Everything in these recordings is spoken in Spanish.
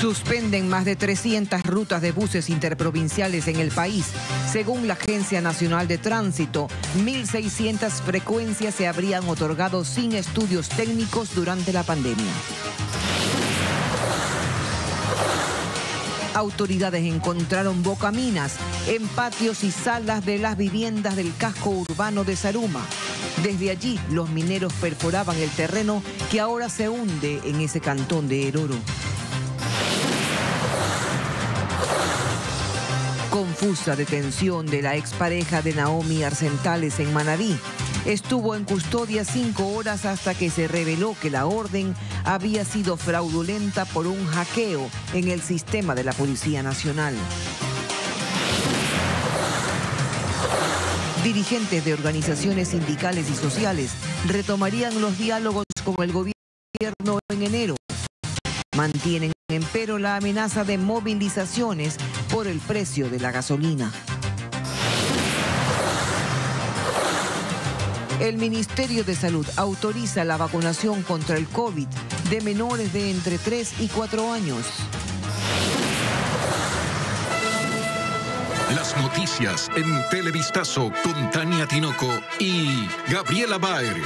Suspenden más de 300 rutas de buses interprovinciales en el país. Según la Agencia Nacional de Tránsito, 1.600 frecuencias se habrían otorgado sin estudios técnicos durante la pandemia. Autoridades encontraron bocaminas en patios y salas de las viviendas del casco urbano de Zaruma. Desde allí, los mineros perforaban el terreno que ahora se hunde en ese cantón de Oruro. Confusa detención de la expareja de Naomi Arcentales en Manabí. Estuvo en custodia 5 horas hasta que se reveló que la orden había sido fraudulenta por un hackeo en el sistema de la Policía Nacional. Dirigentes de organizaciones sindicales y sociales retomarían los diálogos con el gobierno en enero. Mantienen empero la amenaza de movilizaciones por el precio de la gasolina. El Ministerio de Salud autoriza la vacunación contra el COVID de menores de entre 3 y 4 años. Las noticias en Televistazo con Tania Tinoco y Gabriela Baer.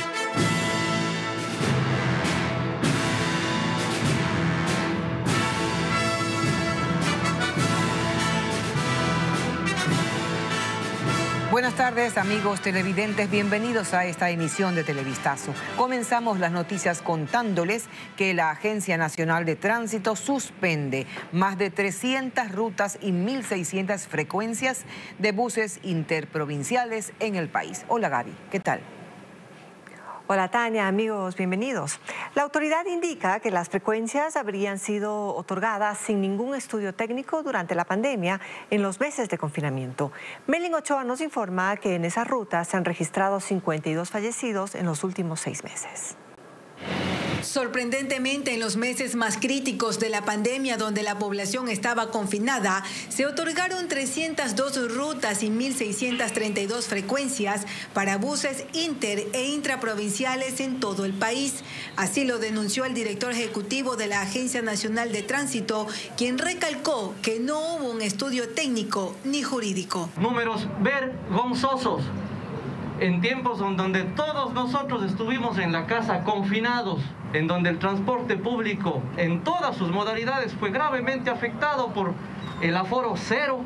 Buenas tardes, amigos televidentes. Bienvenidos a esta emisión de Televistazo. Comenzamos las noticias contándoles que la Agencia Nacional de Tránsito suspende más de 300 rutas y 1.600 frecuencias de buses interprovinciales en el país. Hola, Gaby, ¿qué tal? Hola Tania, amigos, bienvenidos. La autoridad indica que las frecuencias habrían sido otorgadas sin ningún estudio técnico durante la pandemia en los meses de confinamiento. Melin Ochoa nos informa que en esas rutas se han registrado 52 fallecidos en los últimos 6 meses. Sorprendentemente, en los meses más críticos de la pandemia, donde la población estaba confinada, se otorgaron 302 rutas y 1.632 frecuencias para buses inter e intraprovinciales en todo el país. Así lo denunció el director ejecutivo de la Agencia Nacional de Tránsito, quien recalcó que no hubo un estudio técnico ni jurídico. Números vergonzosos. En tiempos donde todos nosotros estuvimos en la casa confinados, en donde el transporte público en todas sus modalidades fue gravemente afectado por el aforo cero.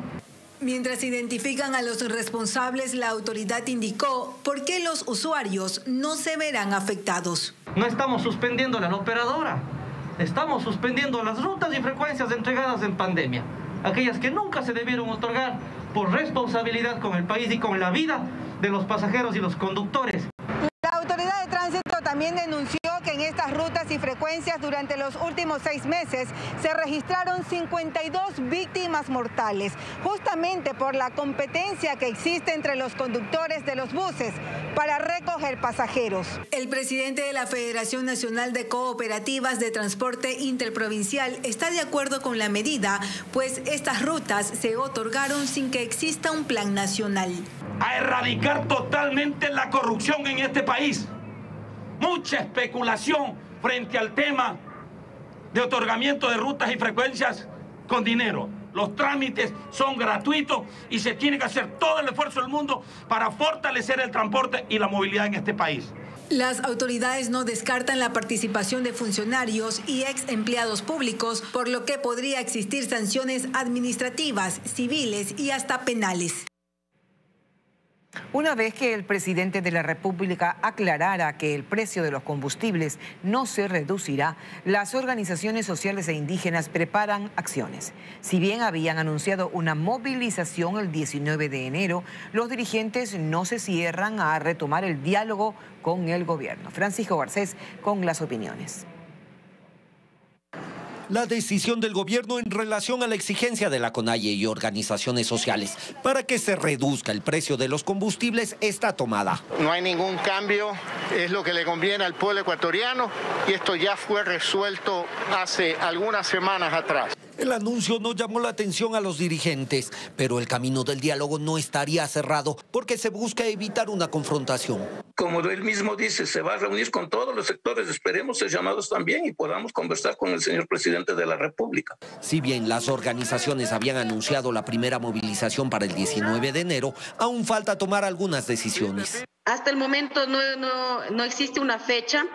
Mientras identifican a los responsables, la autoridad indicó por qué los usuarios no se verán afectados. No estamos suspendiendo a la operadora, estamos suspendiendo las rutas y frecuencias entregadas en pandemia, aquellas que nunca se debieron otorgar por responsabilidad con el país y con la vida de los pasajeros y los conductores. La autoridad de tránsito también denunció que en estas rutas y frecuencias durante los últimos 6 meses se registraron 52 víctimas mortales, justamente por la competencia que existe entre los conductores de los buses para recoger pasajeros. El presidente de la Federación Nacional de Cooperativas de Transporte Interprovincial está de acuerdo con la medida, pues estas rutas se otorgaron sin que exista un plan nacional. A erradicar totalmente la corrupción en este país. Mucha especulación frente al tema de otorgamiento de rutas y frecuencias con dinero. Los trámites son gratuitos y se tiene que hacer todo el esfuerzo del mundo para fortalecer el transporte y la movilidad en este país. Las autoridades no descartan la participación de funcionarios y ex empleados públicos, por lo que podría existir sanciones administrativas, civiles y hasta penales. Una vez que el presidente de la República aclarara que el precio de los combustibles no se reducirá, las organizaciones sociales e indígenas preparan acciones. Si bien habían anunciado una movilización el 19 de enero, los dirigentes no se cierran a retomar el diálogo con el gobierno. Francisco Garcés con las opiniones. La decisión del gobierno en relación a la exigencia de la CONAIE y organizaciones sociales para que se reduzca el precio de los combustibles está tomada. No hay ningún cambio, es lo que le conviene al pueblo ecuatoriano y esto ya fue resuelto hace algunas semanas atrás. El anuncio no llamó la atención a los dirigentes, pero el camino del diálogo no estaría cerrado porque se busca evitar una confrontación. como él mismo dice, se va a reunir con todos los sectores. Esperemos ser llamados también y podamos conversar con el señor presidente de la República. Si bien las organizaciones habían anunciado la primera movilización para el 19 de enero, aún falta tomar algunas decisiones. Hasta el momento no existe una fecha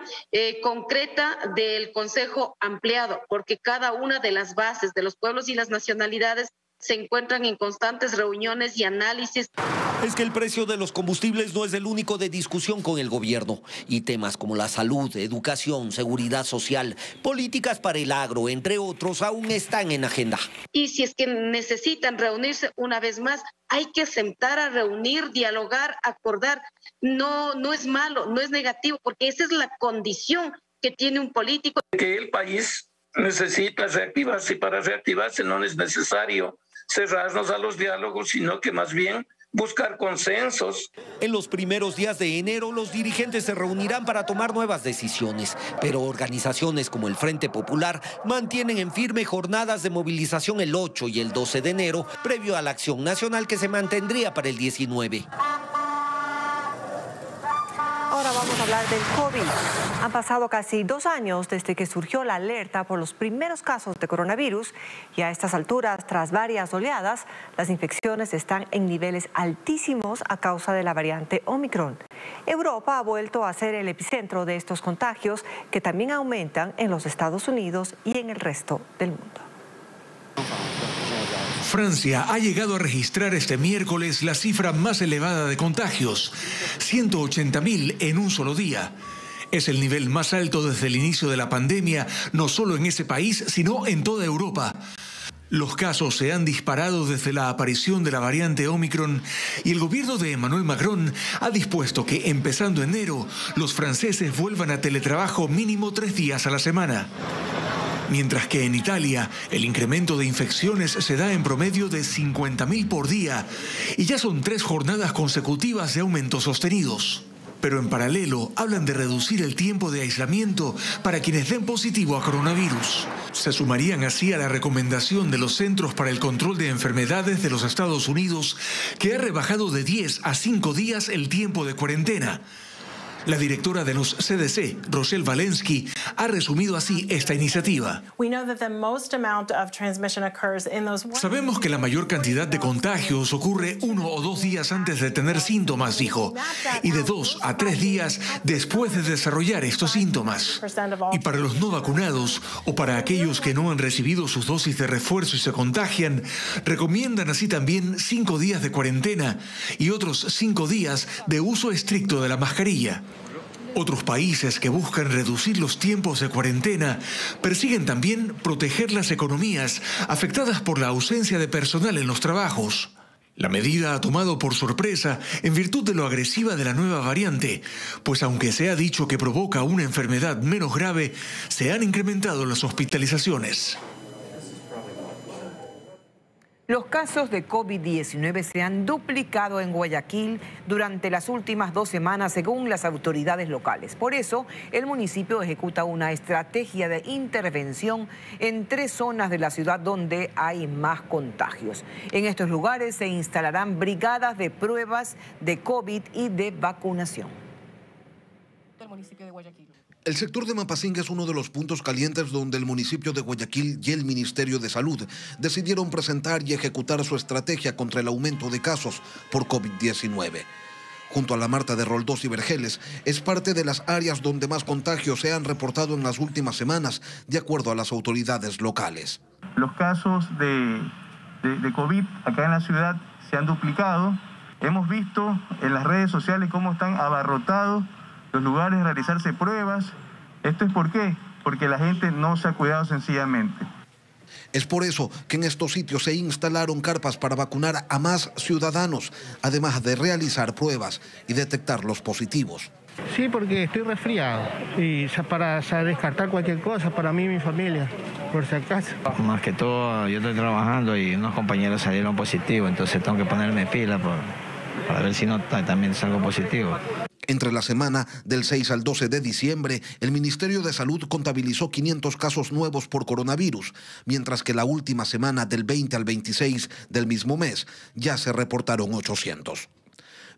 concreta del Consejo Ampliado, porque cada una de las bases de los pueblos y las nacionalidades se encuentran en constantes reuniones y análisis. Es que el precio de los combustibles no es el único de discusión con el gobierno, y temas como la salud, educación, seguridad social, políticas para el agro, entre otros, aún están en agenda. Y si es que necesitan reunirse una vez más, hay que sentar a reunir, dialogar, acordar. No es malo, no es negativo, porque esa es la condición que tiene un político. Que el país necesita reactivarse, y para reactivarse no es necesario cerrarnos a los diálogos, sino que más bien buscar consensos. En los primeros días de enero, los dirigentes se reunirán para tomar nuevas decisiones, pero organizaciones como el Frente Popular mantienen en firme jornadas de movilización el 8 y el 12 de enero, previo a la acción nacional que se mantendría para el 19. Ahora vamos a hablar del COVID. Han pasado casi 2 años desde que surgió la alerta por los primeros casos de coronavirus y a estas alturas, tras varias oleadas, las infecciones están en niveles altísimos a causa de la variante Omicron. Europa ha vuelto a ser el epicentro de estos contagios que también aumentan en los Estados Unidos y en el resto del mundo. Francia ha llegado a registrar este miércoles la cifra más elevada de contagios, 180.000 en un solo día. Es el nivel más alto desde el inicio de la pandemia, no solo en ese país, sino en toda Europa. Los casos se han disparado desde la aparición de la variante Omicron y el gobierno de Emmanuel Macron ha dispuesto que, empezando enero, los franceses vuelvan a teletrabajo mínimo 3 días a la semana. Mientras que en Italia el incremento de infecciones se da en promedio de 50.000 por día y ya son 3 jornadas consecutivas de aumentos sostenidos. Pero en paralelo hablan de reducir el tiempo de aislamiento para quienes den positivo a coronavirus. Se sumarían así a la recomendación de los Centros para el Control de Enfermedades de los Estados Unidos, que ha rebajado de 10 a 5 días el tiempo de cuarentena. La directora de los CDC, Rochelle Walensky, ha resumido así esta iniciativa. Sabemos que la mayor cantidad de contagios ocurre 1 o 2 días antes de tener síntomas, dijo, y de 2 a 3 días después de desarrollar estos síntomas. Y para los no vacunados o para aquellos que no han recibido sus dosis de refuerzo y se contagian, recomiendan así también 5 días de cuarentena y otros 5 días de uso estricto de la mascarilla. Otros países que buscan reducir los tiempos de cuarentena persiguen también proteger las economías afectadas por la ausencia de personal en los trabajos. La medida ha tomado por sorpresa en virtud de lo agresiva de la nueva variante, pues aunque se ha dicho que provoca una enfermedad menos grave, se han incrementado las hospitalizaciones. Los casos de COVID-19 se han duplicado en Guayaquil durante las últimas 2 semanas, según las autoridades locales. Por eso, el municipio ejecuta una estrategia de intervención en 3 zonas de la ciudad donde hay más contagios. En estos lugares se instalarán brigadas de pruebas de COVID y de vacunación. Del municipio de Guayaquil. El sector de Mapasinga es uno de los puntos calientes donde el municipio de Guayaquil y el Ministerio de Salud decidieron presentar y ejecutar su estrategia contra el aumento de casos por COVID-19. Junto a la Marta de Roldós y Vergeles, es parte de las áreas donde más contagios se han reportado en las últimas semanas, de acuerdo a las autoridades locales. Los casos de COVID acá en la ciudad se han duplicado. Hemos visto en las redes sociales cómo están abarrotados los lugares de realizarse pruebas. ¿Esto es por qué? Porque la gente no se ha cuidado sencillamente. Es por eso que en estos sitios se instalaron carpas para vacunar a más ciudadanos, además de realizar pruebas y detectar los positivos. Sí, porque estoy resfriado y ya para descartar cualquier cosa para mí y mi familia, por si acaso. Más que todo, yo estoy trabajando y unos compañeros salieron positivos, entonces tengo que ponerme pila para ver si no también salgo positivo. Entre la semana del 6 al 12 de diciembre, el Ministerio de Salud contabilizó 500 casos nuevos por coronavirus, mientras que la última semana del 20 al 26 del mismo mes ya se reportaron 800.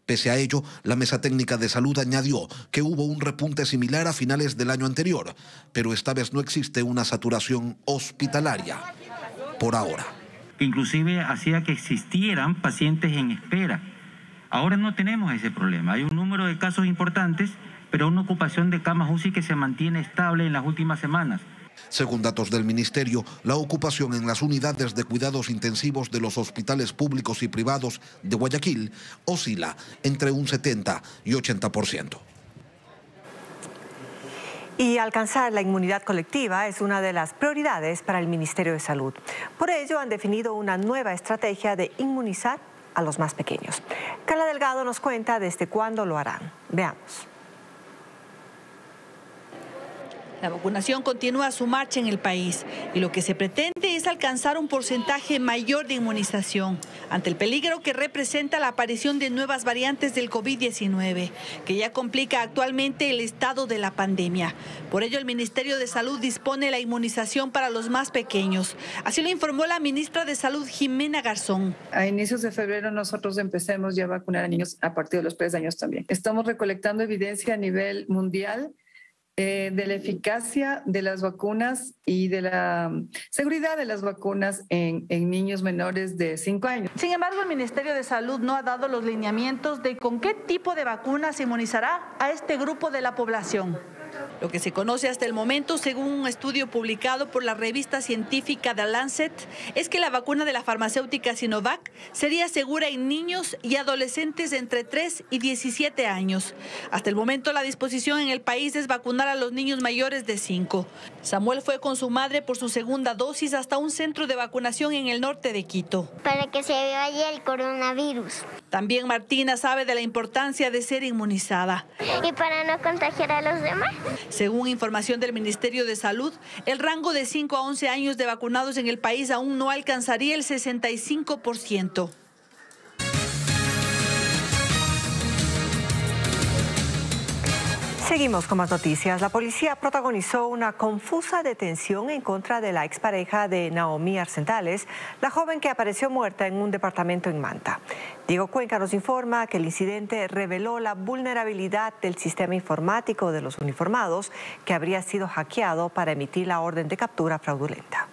Pese a ello, la Mesa Técnica de Salud añadió que hubo un repunte similar a finales del año anterior, pero esta vez no existe una saturación hospitalaria por ahora. Inclusive hacía que existieran pacientes en espera. Ahora no tenemos ese problema. Hay un número de casos importantes, pero una ocupación de camas UCI que se mantiene estable en las últimas semanas. Según datos del Ministerio, la ocupación en las unidades de cuidados intensivos de los hospitales públicos y privados de Guayaquil oscila entre un 70 y 80%. Y alcanzar la inmunidad colectiva es una de las prioridades para el Ministerio de Salud. Por ello, han definido una nueva estrategia de inmunizar a los más pequeños. Carla Delgado nos cuenta desde cuándo lo harán. Veamos. La vacunación continúa su marcha en el país y lo que se pretende es alcanzar un porcentaje mayor de inmunización ante el peligro que representa la aparición de nuevas variantes del COVID-19, que ya complica actualmente el estado de la pandemia. Por ello, el Ministerio de Salud dispone la inmunización para los más pequeños. Así lo informó la ministra de Salud, Jimena Garzón. A inicios de febrero nosotros empecemos ya a vacunar a niños a partir de los 3 años también. Estamos recolectando evidencia a nivel mundial de la eficacia de las vacunas y de la seguridad de las vacunas en niños menores de 5 años. Sin embargo, el Ministerio de Salud no ha dado los lineamientos de con qué tipo de vacuna se inmunizará a este grupo de la población. Lo que se conoce hasta el momento, según un estudio publicado por la revista científica The Lancet, es que la vacuna de la farmacéutica Sinovac sería segura en niños y adolescentes de entre 3 y 17 años. Hasta el momento, la disposición en el país es vacunar a los niños mayores de 5. Samuel fue con su madre por su segunda dosis hasta un centro de vacunación en el norte de Quito. Para que se vaya el coronavirus. También Martina sabe de la importancia de ser inmunizada. Y para no contagiar a los demás. Según información del Ministerio de Salud, el rango de 5 a 11 años de vacunados en el país aún no alcanzaría el 65%. Seguimos con más noticias. La policía protagonizó una confusa detención en contra de la expareja de Naomi Arsentales, la joven que apareció muerta en un departamento en Manta. Diego Cuenca nos informa que el incidente reveló la vulnerabilidad del sistema informático de los uniformados, que habría sido hackeado para emitir la orden de captura fraudulenta.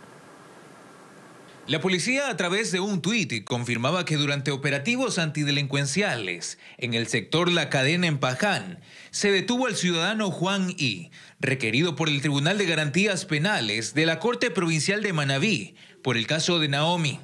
La policía, a través de un tuit, confirmaba que durante operativos antidelincuenciales en el sector La Cadena en Paján, se detuvo al ciudadano Juan I., requerido por el Tribunal de Garantías Penales de la Corte Provincial de Manabí por el caso de Naomi.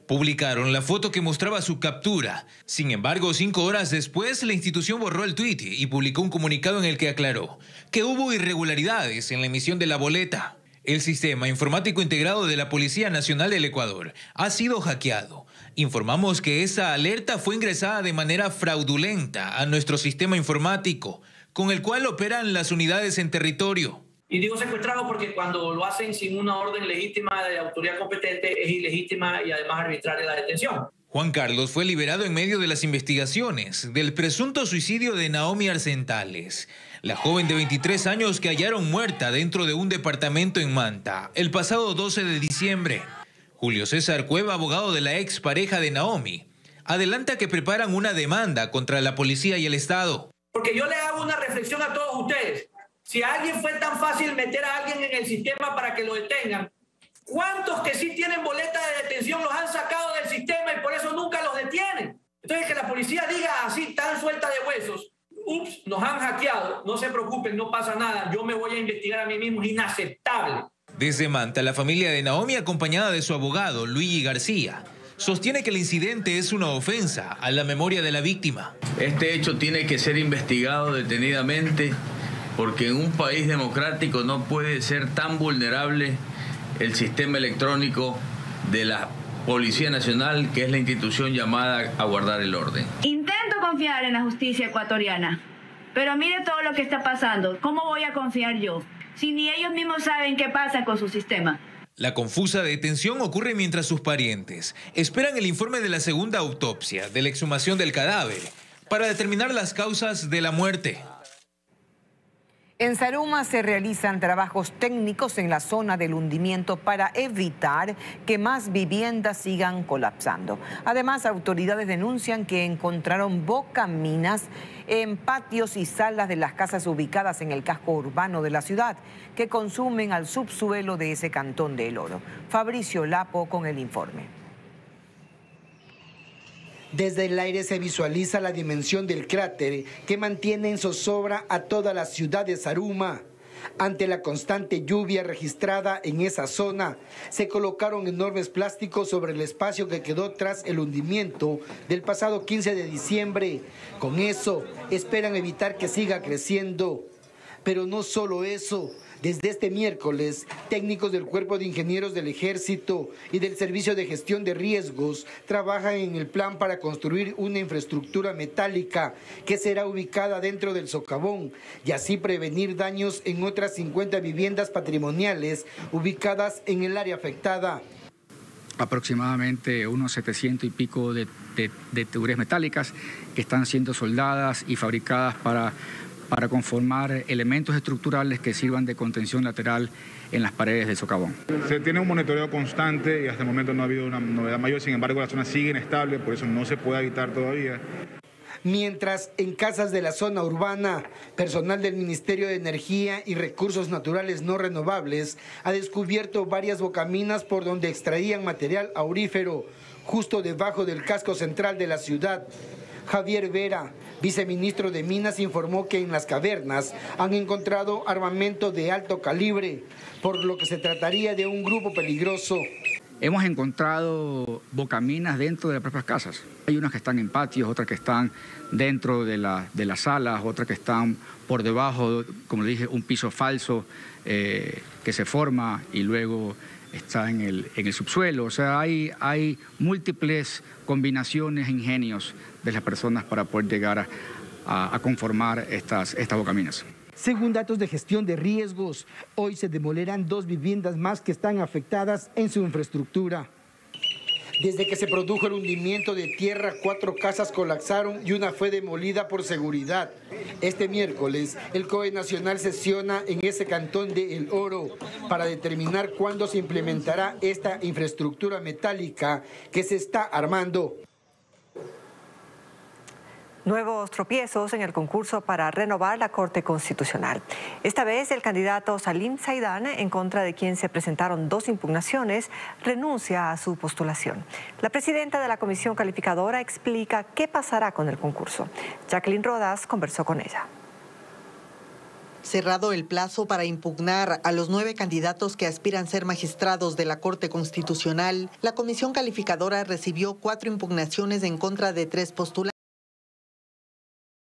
Publicaron la foto que mostraba su captura. Sin embargo, 5 horas después, la institución borró el tuit y publicó un comunicado en el que aclaró que hubo irregularidades en la emisión de la boleta. El sistema informático integrado de la Policía Nacional del Ecuador ha sido hackeado. Informamos que esa alerta fue ingresada de manera fraudulenta a nuestro sistema informático, con el cual operan las unidades en territorio. Y digo secuestrado porque cuando lo hacen sin una orden legítima de la autoridad competente es ilegítima y además arbitraria la detención. Juan Carlos fue liberado en medio de las investigaciones del presunto suicidio de Naomi Arsentales, la joven de 23 años que hallaron muerta dentro de un departamento en Manta el pasado 12 de diciembre. Julio César Cueva, abogado de la expareja de Naomi, adelanta que preparan una demanda contra la policía y el Estado. Porque yo le hago una reflexión a todos ustedes. Si a alguien fue tan fácil meter a alguien en el sistema para que lo detengan, ¿cuántos que sí tienen boleta de detención los han sacado del sistema y por eso nunca los detienen? Entonces, que la policía diga así, tan suelta de huesos, ups, nos han hackeado, no se preocupen, no pasa nada, yo me voy a investigar a mí mismo, es inaceptable. Desde Manta, la familia de Naomi, acompañada de su abogado, Luigi García, sostiene que el incidente es una ofensa a la memoria de la víctima. Este hecho tiene que ser investigado detenidamente porque en un país democrático no puede ser tan vulnerable el sistema electrónico de la Policía Nacional, que es la institución llamada a guardar el orden. Intento confiar en la justicia ecuatoriana, pero mire todo lo que está pasando. ¿Cómo voy a confiar yo si ni ellos mismos saben qué pasa con su sistema? La confusa detención ocurre mientras sus parientes esperan el informe de la segunda autopsia de la exhumación del cadáver para determinar las causas de la muerte. En Zaruma se realizan trabajos técnicos en la zona del hundimiento para evitar que más viviendas sigan colapsando. Además, autoridades denuncian que encontraron bocaminas en patios y salas de las casas ubicadas en el casco urbano de la ciudad, que consumen al subsuelo de ese cantón de El Oro. Fabricio Lapo con el informe. Desde el aire se visualiza la dimensión del cráter que mantiene en zozobra a toda la ciudad de Zaruma. Ante la constante lluvia registrada en esa zona, se colocaron enormes plásticos sobre el espacio que quedó tras el hundimiento del pasado 15 de diciembre. Con eso, esperan evitar que siga creciendo. Pero no solo eso. Desde este miércoles, técnicos del Cuerpo de Ingenieros del Ejército y del Servicio de Gestión de Riesgos trabajan en el plan para construir una infraestructura metálica que será ubicada dentro del socavón y así prevenir daños en otras 50 viviendas patrimoniales ubicadas en el área afectada. Aproximadamente unos 700 y pico de tuberías metálicas que están siendo soldadas y fabricadas para conformar elementos estructurales que sirvan de contención lateral en las paredes del socavón. Se tiene un monitoreo constante y hasta el momento no ha habido una novedad mayor, sin embargo la zona sigue inestable, por eso no se puede habitar todavía. Mientras en casas de la zona urbana, personal del Ministerio de Energía y Recursos Naturales No Renovables ha descubierto varias bocaminas por donde extraían material aurífero, justo debajo del casco central de la ciudad. Javier Vera, viceministro de Minas, informó que en las cavernas han encontrado armamento de alto calibre, por lo que se trataría de un grupo peligroso. Hemos encontrado bocaminas dentro de las propias casas. Hay unas que están en patios, otras que están dentro de las salas, otras que están por debajo, como le dije, un piso falso que se forma y luego está en el subsuelo. O sea, hay múltiples combinaciones e ingenios de las personas para poder llegar a conformar estas bocaminas. Según datos de gestión de riesgos, hoy se demolerán 2 viviendas más que están afectadas en su infraestructura. Desde que se produjo el hundimiento de tierra, 4 casas colapsaron y una fue demolida por seguridad. Este miércoles, el COE Nacional sesiona en ese cantón de El Oro para determinar cuándo se implementará esta infraestructura metálica que se está armando. Nuevos tropiezos en el concurso para renovar la Corte Constitucional. Esta vez el candidato Salim Saidán, en contra de quien se presentaron 2 impugnaciones, renuncia a su postulación. La presidenta de la Comisión Calificadora explica qué pasará con el concurso. Jacqueline Rodas conversó con ella. Cerrado el plazo para impugnar a los 9 candidatos que aspiran ser magistrados de la Corte Constitucional, la Comisión Calificadora recibió 4 impugnaciones en contra de 3 postulantes.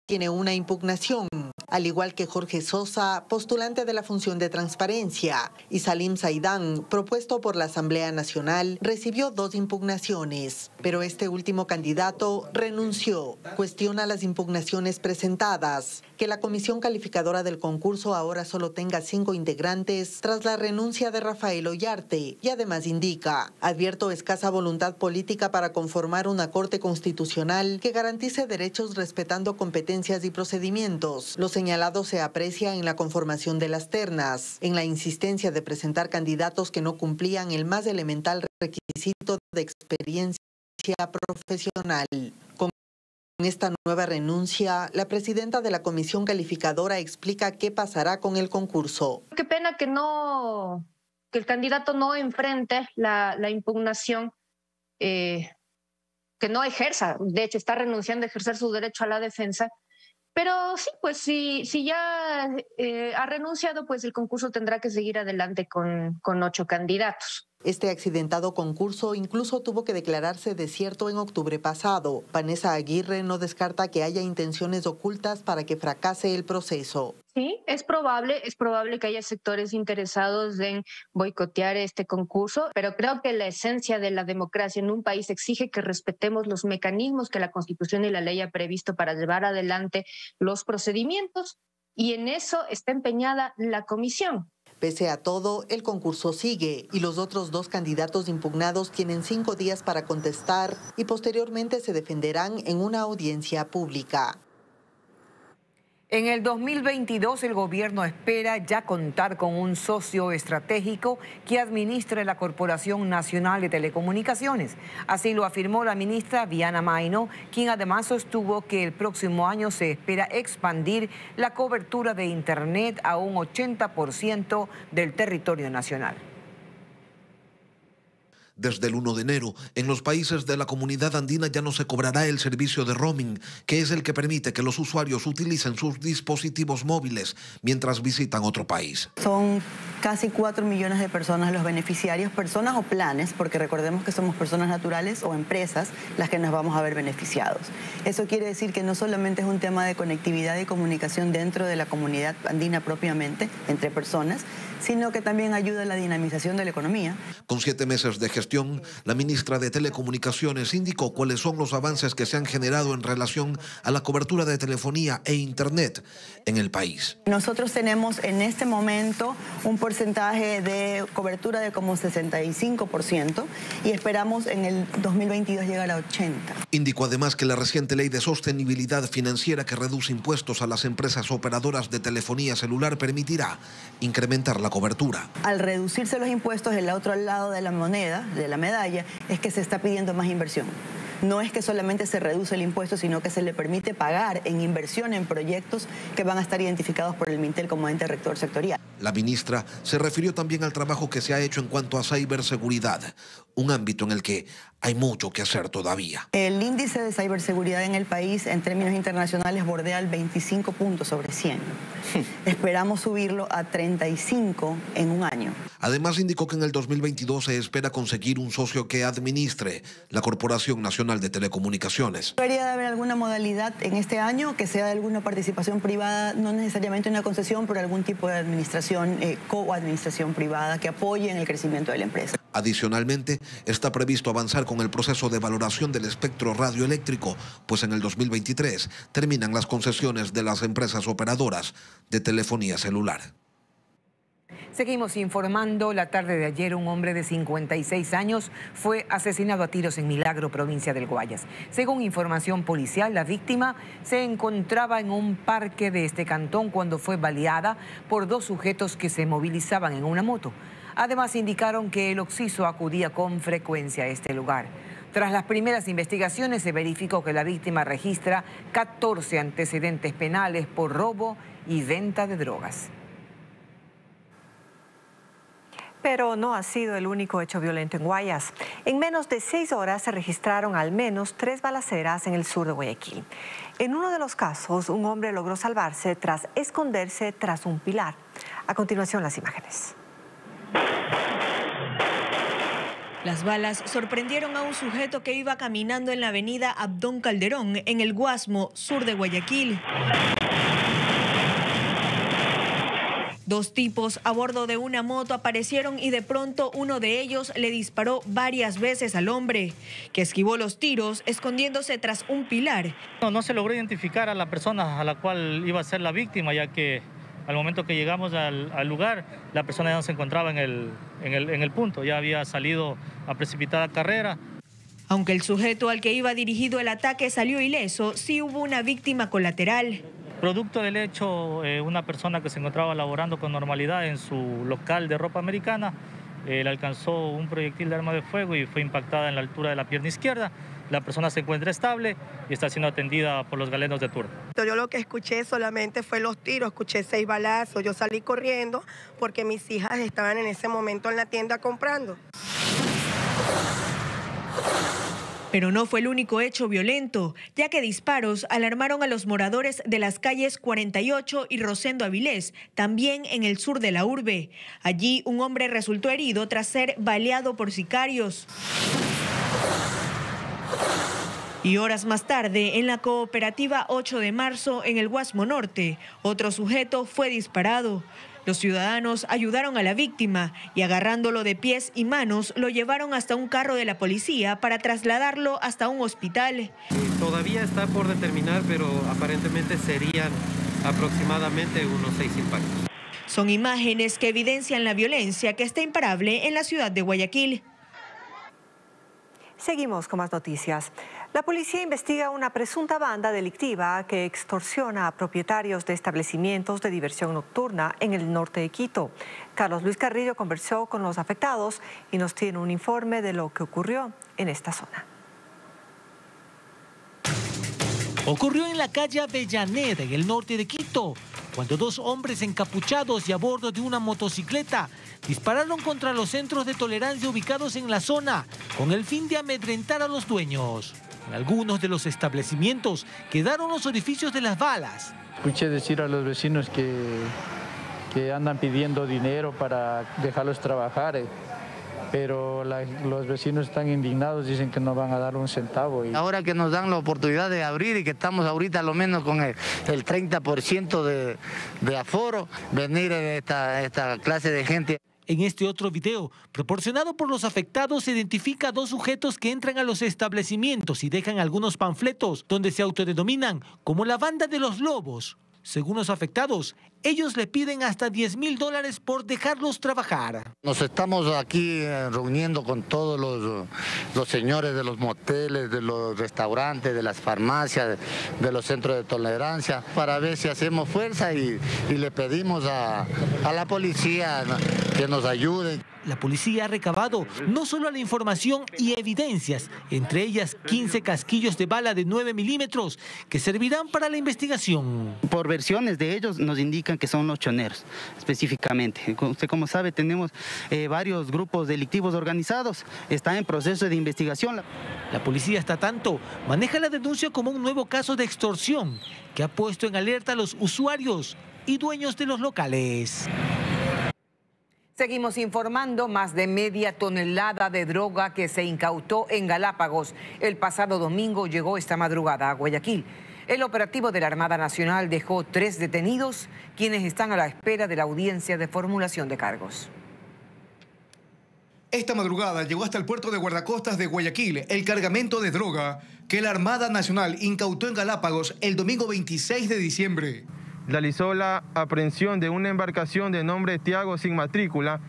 Tiene una impugnación, al igual que Jorge Sosa, postulante de la función de transparencia, y Salim Saidán, propuesto por la Asamblea Nacional, recibió 2 impugnaciones. Pero este último candidato renunció, cuestiona las impugnaciones presentadas, que la Comisión Calificadora del concurso ahora solo tenga 5 integrantes tras la renuncia de Rafael Ollarte, y además indica, advierto escasa voluntad política para conformar una Corte Constitucional que garantice derechos respetando competencias y procedimientos. Lo señalado se aprecia en la conformación de las ternas, en la insistencia de presentar candidatos que no cumplían el más elemental requisito de experiencia profesional. Con esta nueva renuncia, la presidenta de la Comisión Calificadora explica qué pasará con el concurso. Qué pena que el candidato no enfrente la impugnación, que no ejerza, de hecho está renunciando a ejercer su derecho a la defensa. Pero sí, pues si ya ha renunciado, pues el concurso tendrá que seguir adelante con 8 candidatos. Este accidentado concurso incluso tuvo que declararse desierto en octubre pasado. Vanessa Aguirre no descarta que haya intenciones ocultas para que fracase el proceso. Sí, es probable que haya sectores interesados en boicotear este concurso, pero creo que la esencia de la democracia en un país exige que respetemos los mecanismos que la Constitución y la ley ha previsto para llevar adelante los procedimientos, y en eso está empeñada la comisión. Pese a todo, el concurso sigue y los otros 2 candidatos impugnados tienen 5 días para contestar y posteriormente se defenderán en una audiencia pública. En el 2022 el gobierno espera ya contar con un socio estratégico que administre la Corporación Nacional de Telecomunicaciones. Así lo afirmó la ministra Viana Maino, quien además sostuvo que el próximo año se espera expandir la cobertura de Internet a un 80% del territorio nacional. Desde el 1 de enero, en los países de la Comunidad Andina ya no se cobrará el servicio de roaming, que es el que permite que los usuarios utilicen sus dispositivos móviles mientras visitan otro país. Son casi 4 millones de personas los beneficiarios, personas o planes, porque recordemos que somos personas naturales o empresas las que nos vamos a ver beneficiados. Eso quiere decir que no solamente es un tema de conectividad y comunicación dentro de la comunidad andina propiamente, entre personas, sino que también ayuda a la dinamización de la economía. Con 7 meses de gestión, la ministra de Telecomunicaciones indicó cuáles son los avances que se han generado en relación a la cobertura de telefonía e Internet en el país. Nosotros tenemos en este momento un porcentaje de cobertura de como 65% y esperamos en el 2022 llegar a 80%. Indicó además que la reciente ley de sostenibilidad financiera que reduce impuestos a las empresas operadoras de telefonía celular permitirá incrementar la cobertura. Al reducirse los impuestos, el otro lado de la moneda, de la medalla, es que se está pidiendo más inversión. No es que solamente se reduce el impuesto, sino que se le permite pagar en inversión en proyectos que van a estar identificados por el Mintel como ente rector sectorial. La ministra se refirió también al trabajo que se ha hecho en cuanto a ciberseguridad, un ámbito en el que hay mucho que hacer todavía. El índice de ciberseguridad en el país, en términos internacionales, bordea el 25 puntos sobre 100. Esperamos subirlo a 35 en un año. Además, indicó que en el 2022 se espera conseguir un socio que administre la Corporación Nacional de Telecomunicaciones. Debería de haber alguna modalidad en este año que sea de alguna participación privada, no necesariamente una concesión, pero algún tipo de administración, coadministración privada que apoye en el crecimiento de la empresa. Adicionalmente, está previsto avanzar con el proceso de valoración del espectro radioeléctrico, pues en el 2023 terminan las concesiones de las empresas operadoras de telefonía celular. Seguimos informando. La tarde de ayer, un hombre de 56 años fue asesinado a tiros en Milagro, provincia del Guayas. Según información policial, la víctima se encontraba en un parque de este cantón cuando fue baleada por 2 sujetos que se movilizaban en una moto. Además, indicaron que el occiso acudía con frecuencia a este lugar. Tras las primeras investigaciones, se verificó que la víctima registra 14 antecedentes penales por robo y venta de drogas. Pero no ha sido el único hecho violento en Guayas. En menos de 6 horas se registraron al menos 3 balaceras en el sur de Guayaquil. En uno de los casos, un hombre logró salvarse tras esconderse tras un pilar. A continuación, las imágenes. Las balas sorprendieron a un sujeto que iba caminando en la avenida Abdón Calderón, en el Guasmo, sur de Guayaquil. 2 tipos a bordo de una moto aparecieron y de pronto uno de ellos le disparó varias veces al hombre, que esquivó los tiros escondiéndose tras un pilar. No se logró identificar a la persona a la cual iba a ser la víctima, ya que al momento que llegamos al lugar, la persona ya no se encontraba en el punto, ya había salido a precipitada carrera. Aunque el sujeto al que iba dirigido el ataque salió ileso, sí hubo una víctima colateral. Producto del hecho, una persona que se encontraba laborando con normalidad en su local de ropa americana, le alcanzó un proyectil de arma de fuego y fue impactada en la altura de la pierna izquierda. La persona se encuentra estable y está siendo atendida por los galenos de turno. Yo lo que escuché solamente fue los tiros, escuché 6 balazos. Yo salí corriendo porque mis hijas estaban en ese momento en la tienda comprando. Pero no fue el único hecho violento, ya que disparos alarmaron a los moradores de las calles 48 y Rosendo Avilés, también en el sur de la urbe. Allí un hombre resultó herido tras ser baleado por sicarios. Y horas más tarde, en la cooperativa 8 de marzo, en el Guasmo Norte, otro sujeto fue disparado. Los ciudadanos ayudaron a la víctima y agarrándolo de pies y manos, lo llevaron hasta un carro de la policía para trasladarlo hasta un hospital. Todavía está por determinar, pero aparentemente serían aproximadamente unos 6 impactos. Son imágenes que evidencian la violencia que está imparable en la ciudad de Guayaquil. Seguimos con más noticias. La policía investiga una presunta banda delictiva que extorsiona a propietarios de establecimientos de diversión nocturna en el norte de Quito. Carlos Luis Carrillo conversó con los afectados y nos tiene un informe de lo que ocurrió en esta zona. Ocurrió en la calle Avellaneda, en el norte de Quito, cuando dos hombres encapuchados y a bordo de una motocicleta dispararon contra los centros de tolerancia ubicados en la zona con el fin de amedrentar a los dueños. En algunos de los establecimientos quedaron los orificios de las balas. Escuché decir a los vecinos que andan pidiendo dinero para dejarlos trabajar, pero los vecinos están indignados, dicen que no van a dar un centavo. Ahora que nos dan la oportunidad de abrir y que estamos ahorita a lo menos con el 30% de aforo, venir esta clase de gente. En este otro video, proporcionado por los afectados, se identifica a dos sujetos que entran a los establecimientos y dejan algunos panfletos donde se autodenominan como la banda de los lobos. Según los afectados, ellos le piden hasta $10.000 por dejarlos trabajar. Nos estamos aquí reuniendo con todos los señores de los moteles, de los restaurantes, de las farmacias, de los centros de tolerancia, para ver si hacemos fuerza y le pedimos a la policía que nos ayude. La policía ha recabado no solo la información y evidencias, entre ellas 15 casquillos de bala de 9 milímetros que servirán para la investigación. Por versiones de ellos nos indican que son los choneros, específicamente. Usted como sabe, tenemos varios grupos delictivos organizados, está en proceso de investigación. La policía, hasta tanto, maneja la denuncia como un nuevo caso de extorsión que ha puesto en alerta a los usuarios y dueños de los locales. Seguimos informando. Más de media tonelada de droga que se incautó en Galápagos el pasado domingo llegó esta madrugada a Guayaquil. El operativo de la Armada Nacional dejó 3 detenidos, quienes están a la espera de la audiencia de formulación de cargos. Esta madrugada llegó hasta el puerto de guardacostas de Guayaquil el cargamento de droga que la Armada Nacional incautó en Galápagos el domingo 26 de diciembre. Realizó la aprehensión de una embarcación de nombre Tiago sin matrícula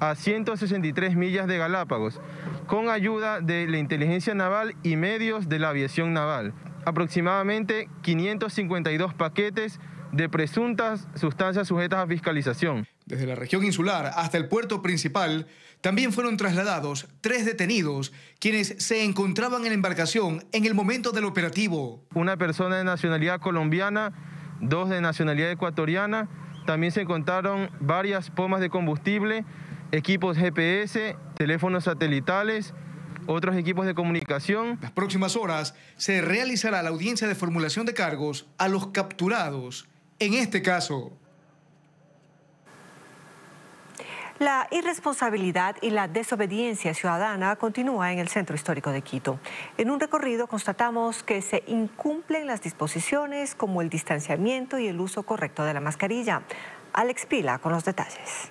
a 163 millas de Galápagos, con ayuda de la inteligencia naval y medios de la aviación naval. Aproximadamente 552 paquetes de presuntas sustancias sujetas a fiscalización. Desde la región insular hasta el puerto principal, también fueron trasladados 3 detenidos, quienes se encontraban en la embarcación en el momento del operativo. Una persona de nacionalidad colombiana, 2 de nacionalidad ecuatoriana. También se encontraron varias pomas de combustible, equipos GPS, teléfonos satelitales, otros equipos de comunicación. Las próximas horas se realizará la audiencia de formulación de cargos a los capturados en este caso. La irresponsabilidad y la desobediencia ciudadana continúa en el centro histórico de Quito. En un recorrido constatamos que se incumplen las disposiciones como el distanciamiento y el uso correcto de la mascarilla. Alex Pila con los detalles.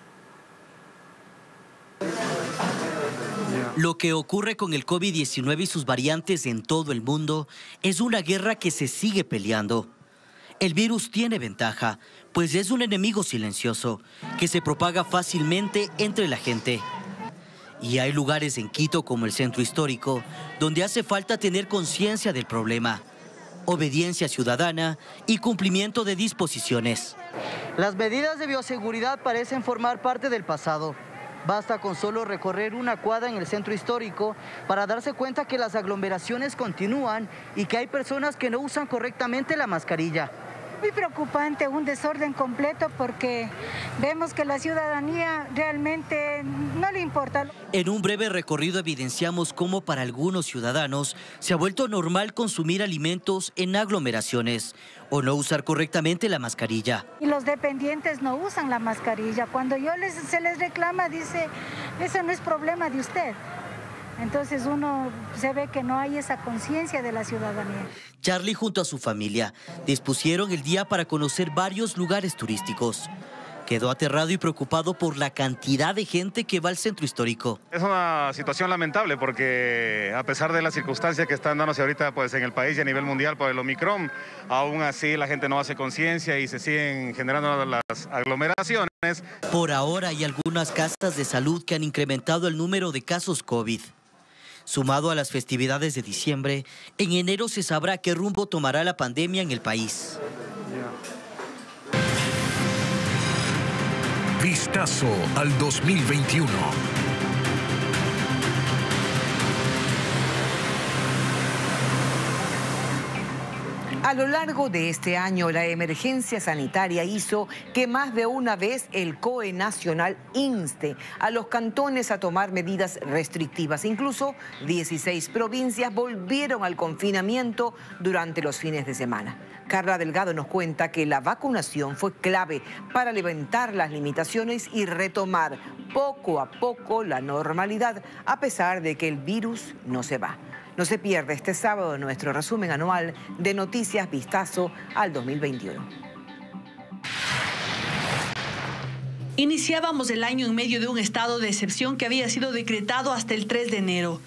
Lo que ocurre con el COVID-19 y sus variantes en todo el mundo es una guerra que se sigue peleando. El virus tiene ventaja, pues es un enemigo silencioso que se propaga fácilmente entre la gente. Y hay lugares en Quito como el centro histórico donde hace falta tener conciencia del problema, obediencia ciudadana y cumplimiento de disposiciones. Las medidas de bioseguridad parecen formar parte del pasado. Basta con solo recorrer una cuadra en el centro histórico para darse cuenta que las aglomeraciones continúan y que hay personas que no usan correctamente la mascarilla. Muy preocupante, un desorden completo porque vemos que la ciudadanía realmente no le importa. En un breve recorrido evidenciamos cómo para algunos ciudadanos se ha vuelto normal consumir alimentos en aglomeraciones o no usar correctamente la mascarilla. Y los dependientes no usan la mascarilla. Cuando se les reclama, dice, eso no es problema de usted. Entonces uno se ve que no hay esa conciencia de la ciudadanía. Charlie junto a su familia dispusieron el día para conocer varios lugares turísticos. Quedó aterrado y preocupado por la cantidad de gente que va al centro histórico. Es una situación lamentable porque a pesar de las circunstancias que están dándose ahorita pues, en el país y a nivel mundial por el Omicron, aún así la gente no hace conciencia y se siguen generando las aglomeraciones. Por ahora hay algunas casas de salud que han incrementado el número de casos COVID. Sumado a las festividades de diciembre, en enero se sabrá qué rumbo tomará la pandemia en el país. Vistazo al 2021. A lo largo de este año, la emergencia sanitaria hizo que más de una vez el COE Nacional inste a los cantones a tomar medidas restrictivas. Incluso 16 provincias volvieron al confinamiento durante los fines de semana. Carla Delgado nos cuenta que la vacunación fue clave para levantar las limitaciones y retomar poco a poco la normalidad, a pesar de que el virus no se va. No se pierde este sábado nuestro resumen anual de Noticias Vistazo al 2021. Iniciábamos el año en medio de un estado de excepción que había sido decretado hasta el 3 de enero.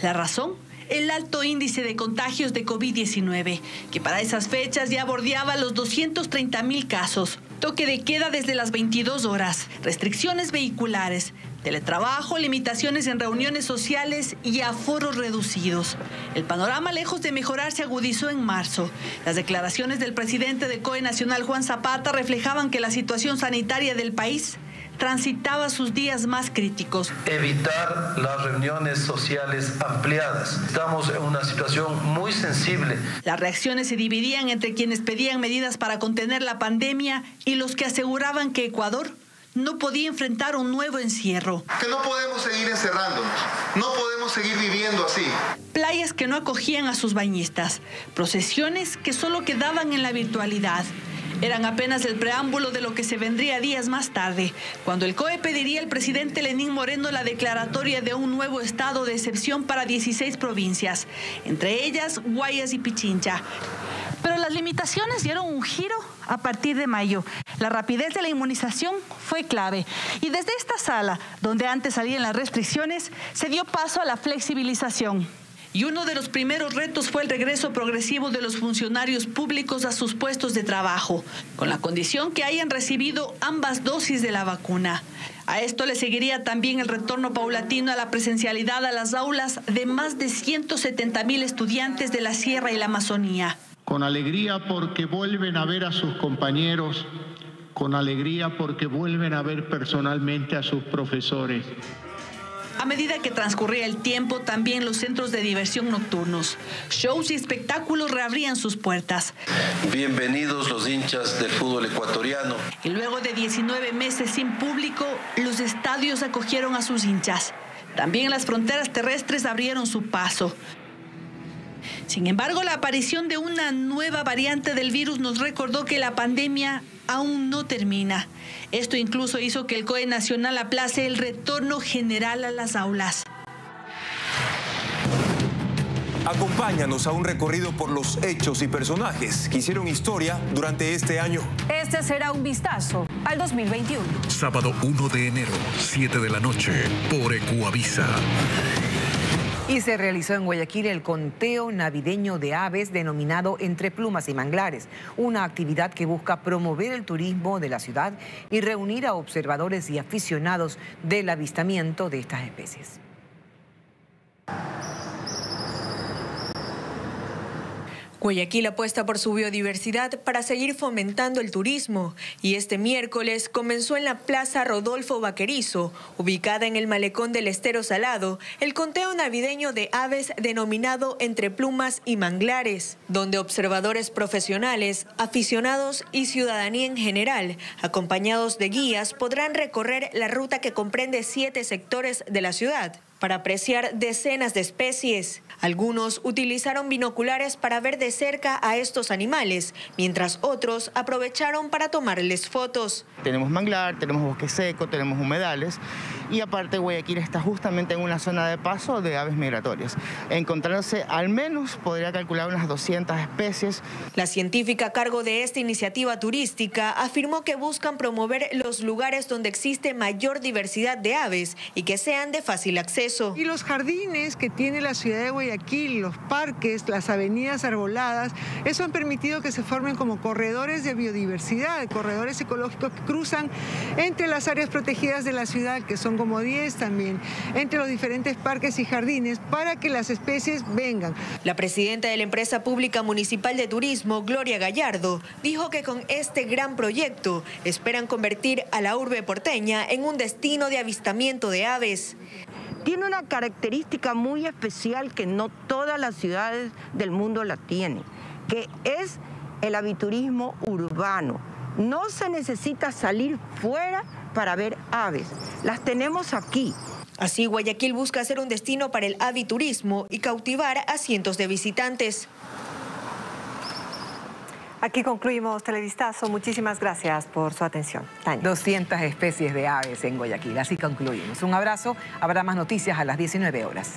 ¿La razón? El alto índice de contagios de COVID-19, que para esas fechas ya bordeaba los 230,000 casos. Toque de queda desde las 22 horas, restricciones vehiculares, teletrabajo, limitaciones en reuniones sociales y aforos reducidos. El panorama, lejos de mejorar, se agudizó en marzo. Las declaraciones del presidente de COE Nacional, Juan Zapata, reflejaban que la situación sanitaria del país transitaba sus días más críticos. Evitar las reuniones sociales ampliadas. Estamos en una situación muy sensible. Las reacciones se dividían entre quienes pedían medidas para contener la pandemia y los que aseguraban que Ecuador no podía enfrentar un nuevo encierro. Que no podemos seguir encerrándonos, no podemos seguir viviendo así. Playas que no acogían a sus bañistas, procesiones que solo quedaban en la virtualidad. Eran apenas el preámbulo de lo que se vendría días más tarde, cuando el COE pediría al presidente Lenín Moreno la declaratoria de un nuevo estado de excepción para 16 provincias, entre ellas Guayas y Pichincha. Pero las limitaciones dieron un giro a partir de mayo. La rapidez de la inmunización fue clave. Y desde esta sala, donde antes salían las restricciones, se dio paso a la flexibilización. Y uno de los primeros retos fue el regreso progresivo de los funcionarios públicos a sus puestos de trabajo, con la condición que hayan recibido ambas dosis de la vacuna. A esto le seguiría también el retorno paulatino a la presencialidad a las aulas de más de 170,000 estudiantes de la Sierra y la Amazonía. Con alegría porque vuelven a ver a sus compañeros, con alegría porque vuelven a ver personalmente a sus profesores. A medida que transcurría el tiempo, también los centros de diversión nocturnos, shows y espectáculos reabrían sus puertas. Bienvenidos los hinchas del fútbol ecuatoriano. Y luego de 19 meses sin público, los estadios acogieron a sus hinchas. También las fronteras terrestres abrieron su paso. Sin embargo, la aparición de una nueva variante del virus nos recordó que la pandemia aún no termina. Esto incluso hizo que el COE Nacional aplace el retorno general a las aulas. Acompáñanos a un recorrido por los hechos y personajes que hicieron historia durante este año. Este será un vistazo al 2021. Sábado 1 de enero, 7 de la noche, por Ecuavisa. Y se realizó en Guayaquil el conteo navideño de aves denominado Entre Plumas y Manglares, una actividad que busca promover el turismo de la ciudad y reunir a observadores y aficionados del avistamiento de estas especies. Guayaquil apuesta por su biodiversidad para seguir fomentando el turismo y este miércoles comenzó en la Plaza Rodolfo Vaquerizo, ubicada en el malecón del Estero Salado, el conteo navideño de aves denominado Entre Plumas y Manglares, donde observadores profesionales, aficionados y ciudadanía en general, acompañados de guías, podrán recorrer la ruta que comprende 7 sectores de la ciudad para apreciar decenas de especies. Algunos utilizaron binoculares para ver de cerca a estos animales, mientras otros aprovecharon para tomarles fotos. Tenemos manglar, tenemos bosque seco, tenemos humedales y aparte Guayaquil está justamente en una zona de paso de aves migratorias. Encontrarse al menos, podría calcular, unas 200 especies. La científica a cargo de esta iniciativa turística afirmó que buscan promover los lugares donde existe mayor diversidad de aves y que sean de fácil acceso. proceso. Y los jardines que tiene la ciudad de Guayaquil, los parques, las avenidas arboladas, eso han permitido que se formen como corredores de biodiversidad, corredores ecológicos que cruzan entre las áreas protegidas de la ciudad, que son como 10 también, entre los diferentes parques y jardines, para que las especies vengan. La presidenta de la empresa pública municipal de turismo, Gloria Gallardo, dijo que con este gran proyecto esperan convertir a la urbe porteña en un destino de avistamiento de aves. Tiene una característica muy especial que no todas las ciudades del mundo la tienen, que es el aviturismo urbano. No se necesita salir fuera para ver aves, las tenemos aquí. Así, Guayaquil busca ser un destino para el aviturismo y cautivar a cientos de visitantes. Aquí concluimos Televistazo. Muchísimas gracias por su atención. Tania. 200 especies de aves en Guayaquil. Así concluimos. Un abrazo. Habrá más noticias a las 19 horas.